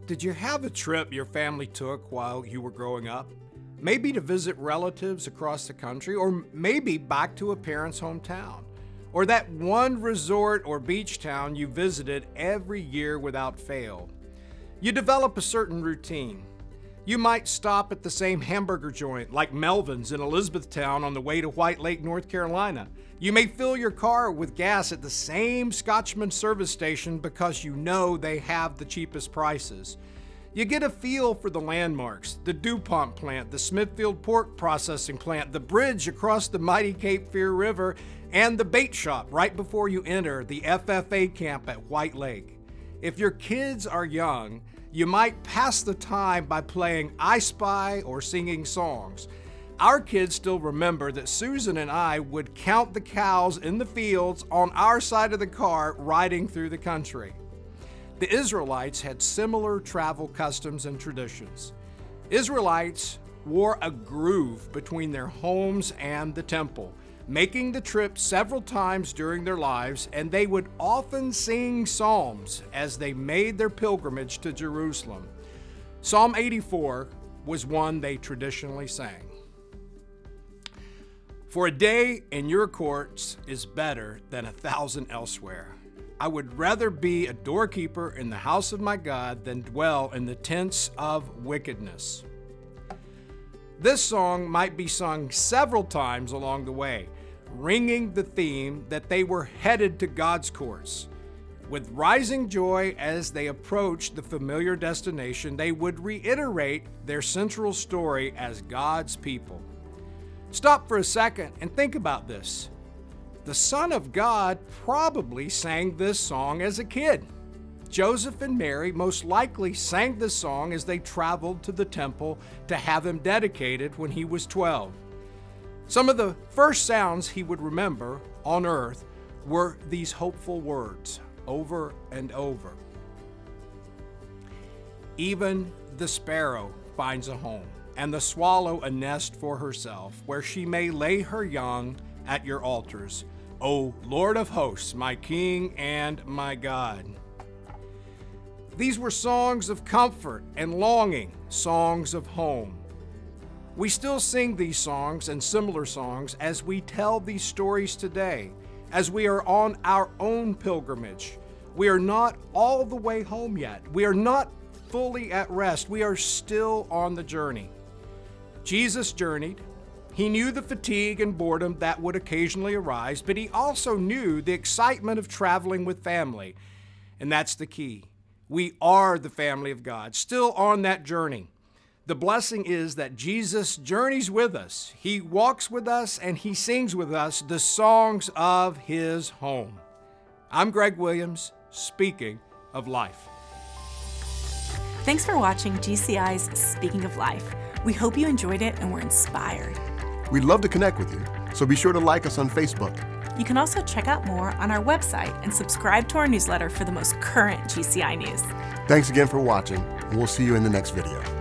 Did you have a trip your family took while you were growing up? Maybe to visit relatives across the country, or maybe back to a parent's hometown, or that one resort or beach town you visited every year without fail. You develop a certain routine. You might stop at the same hamburger joint like Melvin's in Elizabethtown on the way to White Lake, North Carolina. You may fill your car with gas at the same Scotchman service station because you know they have the cheapest prices. You get a feel for the landmarks, the DuPont plant, the Smithfield pork processing plant, the bridge across the mighty Cape Fear River, and the bait shop right before you enter the FFA camp at White Lake. If your kids are young, you might pass the time by playing I Spy or singing songs. Our kids still remember that Susan and I would count the cows in the fields on our side of the car riding through the country. The Israelites had similar travel customs and traditions. Israelites wore a groove between their homes and the temple, making the trip several times during their lives, and they would often sing psalms as they made their pilgrimage to Jerusalem. Psalm 84 was one they traditionally sang. For a day in your courts is better than 1,000 elsewhere. I would rather be a doorkeeper in the house of my God than dwell in the tents of wickedness. This song might be sung several times along the way, ringing the theme that they were headed to God's courts. With rising joy as they approached the familiar destination, they would reiterate their central story as God's people. Stop for a second and think about this. The Son of God probably sang this song as a kid. Joseph and Mary most likely sang this song as they traveled to the temple to have him dedicated when he was 12. Some of the first sounds he would remember on earth were these hopeful words over and over. Even the sparrow finds a home, and the swallow a nest for herself, where she may lay her young at your altars, O Lord of hosts, my King and my God. These were songs of comfort and longing, songs of home. We still sing these songs and similar songs as we tell these stories today, as we are on our own pilgrimage. We are not all the way home yet. We are not fully at rest. We are still on the journey. Jesus journeyed. He knew the fatigue and boredom that would occasionally arise, but he also knew the excitement of traveling with family. And that's the key. We are the family of God, still on that journey. The blessing is that Jesus journeys with us. He walks with us and he sings with us the songs of his home. I'm Greg Williams, speaking of life. Thanks for watching GCI's Speaking of Life. We hope you enjoyed it and were inspired. We'd love to connect with you, so be sure to like us on Facebook. You can also check out more on our website and subscribe to our newsletter for the most current GCI news. Thanks again for watching, and we'll see you in the next video.